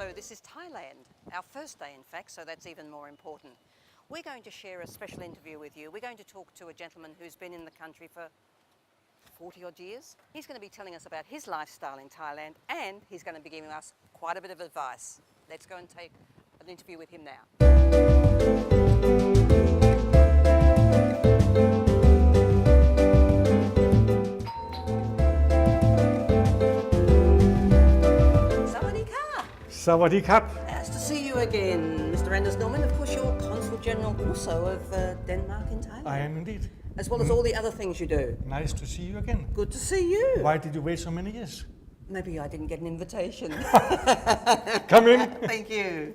So this is Thailand, our first day in fact, so that's even more important. We're going to share a special interview with you. We're going to talk to a gentleman who's been in the country for 40 odd years. He's going to be telling us about his lifestyle in Thailand, and he's going to be giving us quite a bit of advice. Let's go and take an interview with him now. Sawadee Krap. Nice to see you again, Mr. Anders Norman. Of course, you're Consul General also of Denmark in Thailand. I am indeed. As well as all the other things you do. Nice to see you again. Good to see you. Why did you wait so many years? Maybe I didn't get an invitation. Come in. Thank you.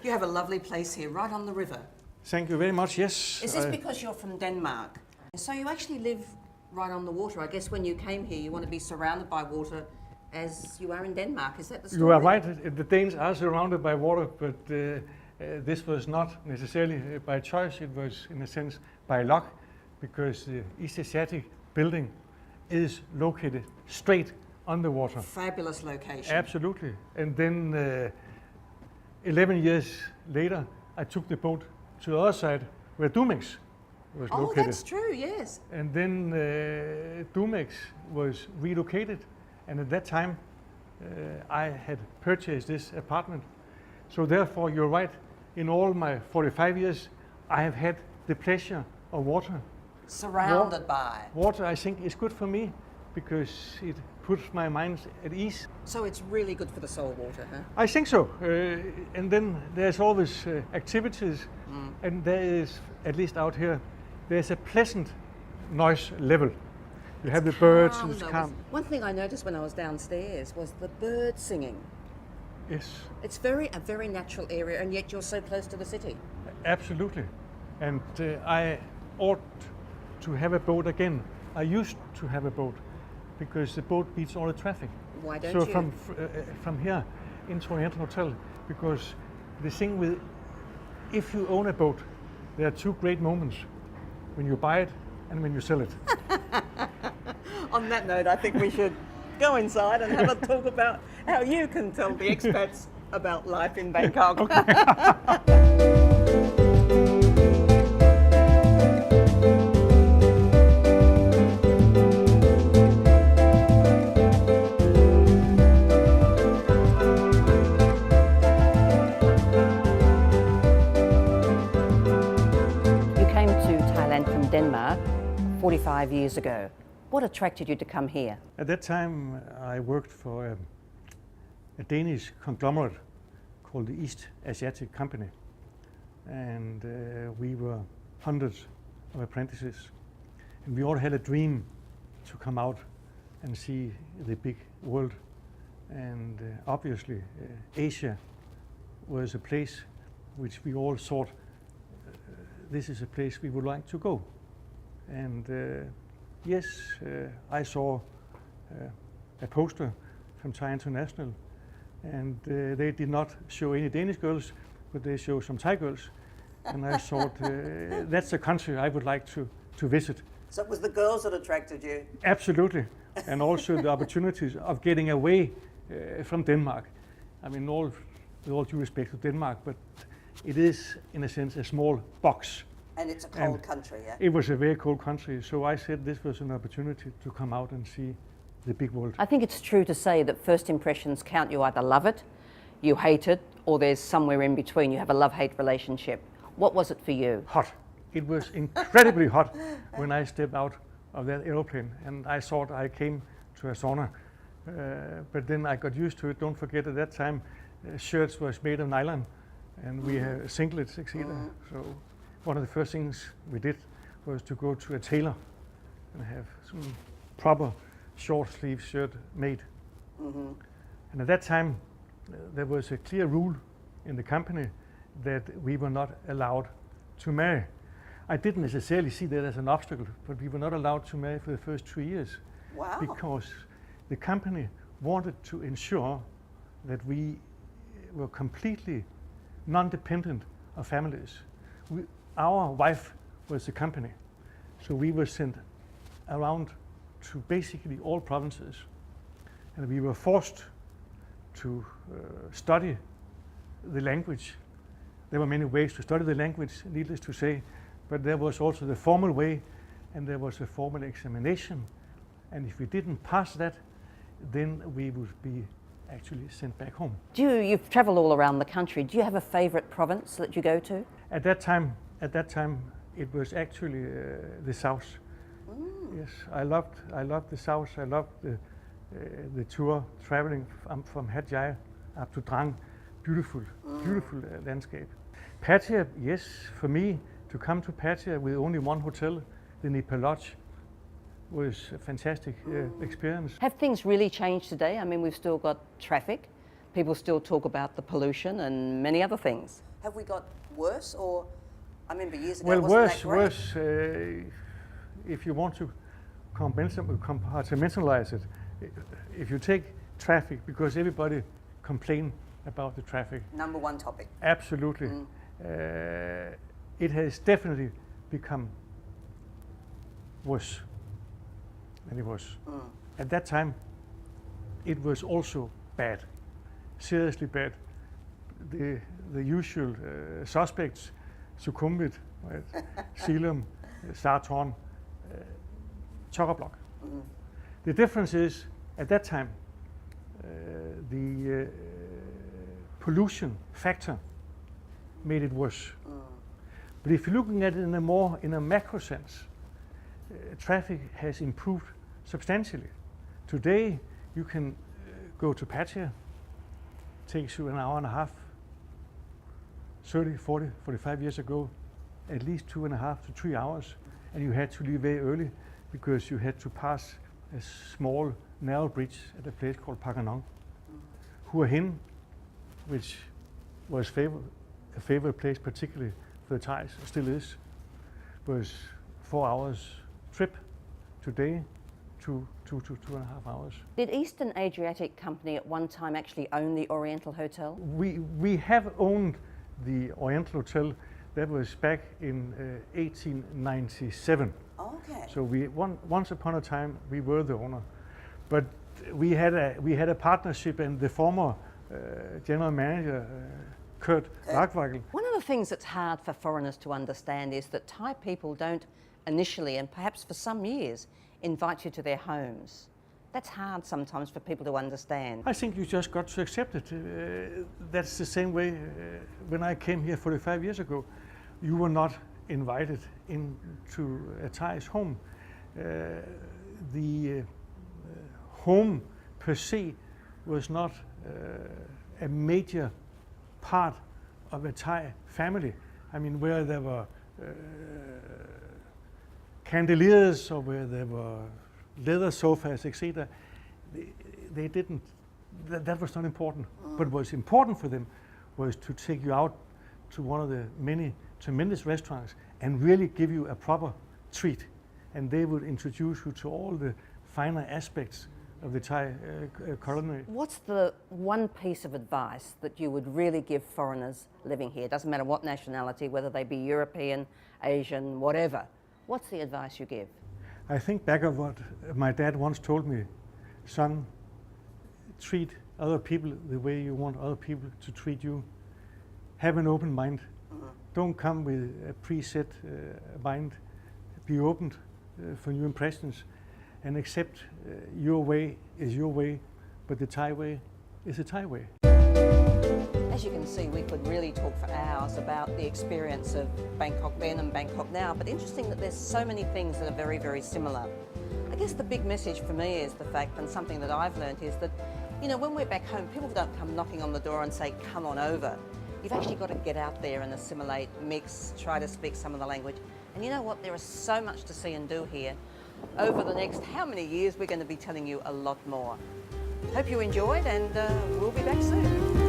You have a lovely place here, right on the river. Thank you very much, yes. Is this because you're from Denmark? So you actually live right on the water. I guess when you came here, you want to be surrounded by water as you are in Denmark. Is that the story? You are right. The Danes are surrounded by water, but this was not necessarily by choice. It was, in a sense, by luck, because the East Asiatic building is located straight on the water. Fabulous location. Absolutely. And then 11 years later, I took the boat to the other side where Dumex was located. Oh, that's true, yes. And then Dumex was relocated. And at that time, I had purchased this apartment. So therefore, you're right, in all my 45 years, I have had the pleasure of water. Surrounded by. Water, I think, is good for me because it puts my mind at ease. So it's really good for the soul, water, huh? I think so. And then there's always activities, and there is, at least out here, there's a pleasant noise level. You have the birds, and it's calm. One thing I noticed when I was downstairs was the birds singing. Yes. It's a very natural area, and yet you're so close to the city. Absolutely. And I ought to have a boat again. I used to have a boat because the boat beats all the traffic. Why don't you? So from here into an Oriental hotel, because the thing with, if you own a boat, there are two great moments: when you buy it and when you sell it. On that note, I think we should go inside and have a talk about how you can tell the expats about life in Bangkok. You came to Thailand from Denmark 45 years ago. What attracted you to come here? At that time, I worked for a Danish conglomerate called the East Asiatic Company. And we were hundreds of apprentices. And we all had a dream to come out and see the big world. And obviously, Asia was a place which we all thought, this is a place we would like to go. And yes, I saw a poster from Thai International, and they did not show any Danish girls, but they showed some Thai girls. And I thought, that's a country I would like to visit. So it was the girls that attracted you? Absolutely. And also the opportunities of getting away from Denmark. I mean, with all due respect to Denmark, but it is, in a sense, a small box. And it's a cold country, yeah? It was a very cold country, so I said this was an opportunity to come out and see the big world. I think it's true to say that first impressions count. You either love it, you hate it, or there's somewhere in between. You have a love-hate relationship. What was it for you? Hot. It was incredibly hot when I stepped out of that aeroplane, and I thought I came to a sauna. But then I got used to it. Don't forget, at that time, shirts was made of nylon, and we had singlets, etc. So one of the first things we did was to go to a tailor and have some proper short sleeve shirt made. And at that time, there was a clear rule in the company that we were not allowed to marry. I didn't necessarily see that as an obstacle, but we were not allowed to marry for the first 2 years. Wow. Because the company wanted to ensure that we were completely non-dependent of families. Our wife was the company, so we were sent around to basically all provinces, and we were forced to study the language. There were many ways to study the language, needless to say, but there was also the formal way, and there was a formal examination. And if we didn't pass that, then we would be actually sent back home. You've travelled all around the country. Do you have a favourite province that you go to? At that time, it was actually the south. Yes, I loved the south. I loved the tour, traveling from Hat Yai up to Drang. Beautiful landscape. Pattaya, yes, for me to come to Pattaya with only one hotel, the Nepal Lodge, was a fantastic experience. Have things really changed today? I mean, we've still got traffic. People still talk about the pollution and many other things. Have we got worse, or I remember years ago, well, wasn't that great? worse. If you want to compartmentalize it, if you take traffic, because everybody complain about the traffic. Number one topic. Absolutely. It has definitely become worse than it was. At that time, it was also bad, seriously bad. The usual suspects, Sukhumvit, right? Selam, Sartorn, chock-a-block. The difference is, at that time, the pollution factor made it worse. But if you're looking at it in a macro sense, traffic has improved substantially. Today, you can go to Pattaya, takes you an hour and a half. 30, 40, 45 years ago, at least 2.5 to 3 hours, and you had to leave very early because you had to pass a small narrow bridge at a place called Paganong. Hua Hin, which was a favorite place, particularly for the Thais, still is, was 4 hours trip. Today, 2.5 hours. Did Eastern Adriatic Company at one time actually own the Oriental Hotel? We have owned the Oriental Hotel. That was back in 1897. Okay. So once upon a time we were the owner, but we had a partnership, and the former general manager Kurt Larkweigel. One of the things that's hard for foreigners to understand is that Thai people don't initially, and perhaps for some years, invite you to their homes. That's hard sometimes for people to understand. I think you just got to accept it. That's the same way when I came here 45 years ago. You were not invited into a Thai's home. The home per se was not a major part of a Thai family. I mean, where there were chandeliers or where there were leather sofas, etc. They didn't. That was not important. But what was important for them was to take you out to one of the many tremendous restaurants and really give you a proper treat. And they would introduce you to all the finer aspects of the Thai culinary. What's the one piece of advice that you would really give foreigners living here? It doesn't matter what nationality, whether they be European, Asian, whatever. What's the advice you give? I think back of what my dad once told me, son, treat other people the way you want other people to treat you. Have an open mind. Don't come with a preset mind. Be open for new impressions, and accept your way is your way, but the Thai way is a Thai way. As you can see, we could really talk for hours about the experience of Bangkok then and Bangkok now, but interesting that there's so many things that are very, very similar. I guess the big message for me is the fact, and something that I've learned, is that, you know, when we're back home, people don't come knocking on the door and say, come on over. You've actually got to get out there and assimilate, mix, try to speak some of the language. And you know what? There is so much to see and do here. Over the next how many years, we're going to be telling you a lot more. Hope you enjoyed, and we'll be back soon.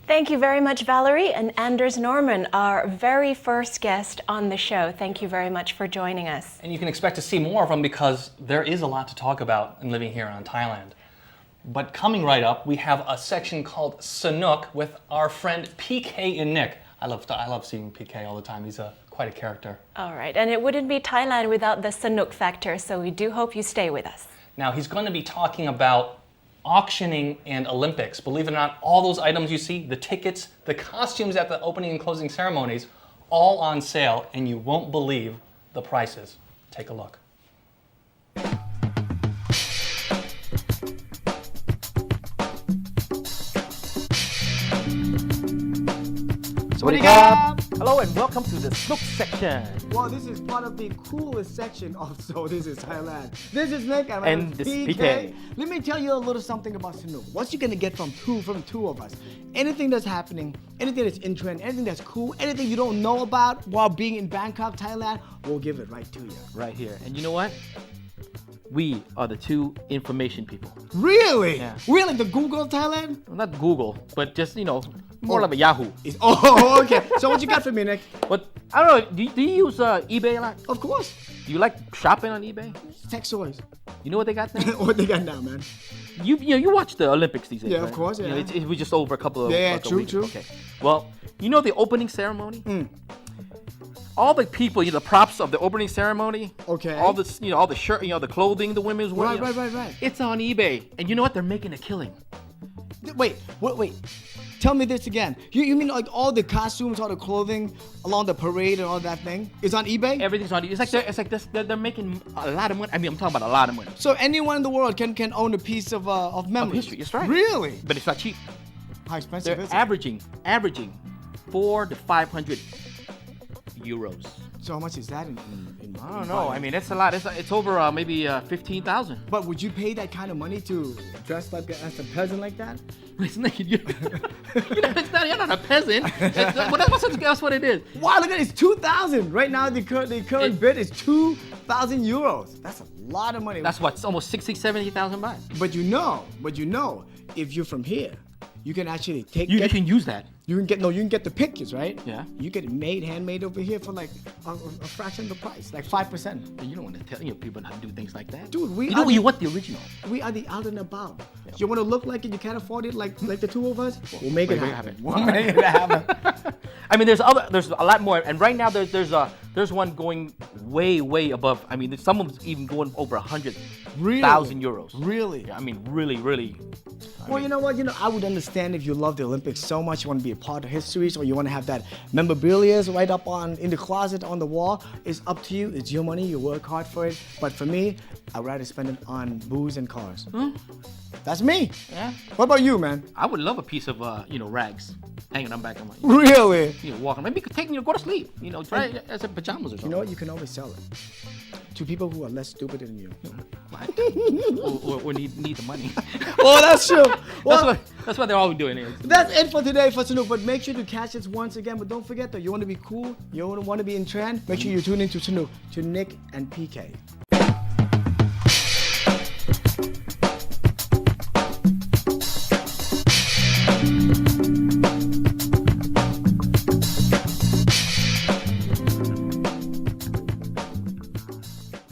Thank you very much, Valerie, and Anders Norman, our very first guest on the show. Thank you very much for joining us. And you can expect to see more of them because there is a lot to talk about in living here in Thailand. But coming right up, we have a section called Sanook with our friend PK and Nick. I love seeing PK all the time. He's a quite a character. All right, and it wouldn't be Thailand without the Sanuk factor, so we do hope you stay with us. Now, he's going to be talking about auctioning and Olympics. Believe it or not, all those items you see, the tickets, the costumes at the opening and closing ceremonies, all on sale, and you won't believe the prices. Take a look. Hello and welcome to the Snook section. Well, this is part of the coolest section also. This is Thailand. This is Nick And this is PK. Let me tell you a little something about Sanuk. What's you gonna get from two of us? Anything that's happening, anything that's in trend, anything that's cool, anything you don't know about while being in Bangkok, Thailand, we'll give it right to you. Right here. And you know what? We are the two information people. Really? Yeah. We're like the Google of Thailand? Well, not Google, but just, more like a Yahoo. Oh, okay. So what you got for me, Nick? But I don't know, do you use eBay a lot? Of course. Do you like shopping on eBay? Tech toys. You know what they got there? What they got now, man? You watch the Olympics these days, Yeah, right? of course, yeah. It was just over a couple of Yeah, like a true, week. true. Okay. Well, the opening ceremony? All the people, the props of the opening ceremony. Okay. All the, all the shirt, the clothing the women's wearing. Right. It's on eBay. And you know what? They're making a killing. Wait. Tell me this again. You mean like all the costumes, all the clothing along the parade and all that thing is on eBay? Everything's on eBay. It's like they're making a lot of money. I mean, I'm talking about a lot of money. So anyone in the world can own a piece of memory. Of history, that's right. Really? But it's not cheap. How expensive They're is it? averaging 400 to 500 euros. So how much is that in I don't know. I mean, it's a lot. It's over maybe 15,000. But would you pay that kind of money to dress like as a peasant like that? It's not, you're not a peasant. That's what it is. Wow, look at it, it's 2,000. Right now the current bid is 2,000 euros. That's a lot of money. That's what, it's almost 60, 70,000 baht. But you know, if you're from here, you can actually You can use that. You can get the pictures, right? Yeah. You get it handmade over here for like a fraction of the price, like 5%. But you don't want to tell people how to do things like that. Dude, you want the original. We are the out and about. You want to look like it, you can't afford it like the two of us? We'll make it happen. We'll make it happen. I mean, there's a lot more, and right now there's one going way above. I mean, some of them's even going over 100,000 euros. Really? Yeah, I mean, really. Well, you know what? I would understand if you love the Olympics so much, you want to be a part of history, or you want to have that memorabilia right up in the closet on the wall. It's up to you. It's your money. You work hard for it. But for me, I'd rather spend it on booze and cars. That's me. Yeah. What about you, man? I would love a piece of rags hanging on back of my. Really? Walking. Maybe you could go to sleep. Try it as a pajamas or something. You know what? You can always sell it to people who are less stupid than you. or need the money. Oh, that's true. Well, that's what they're all doing here. That's it for today for Sanuk. But make sure to catch us once again. But don't forget though, you want to be cool, you want to be in trend. Make sure you tune in to Sanuk, to Nick and PK.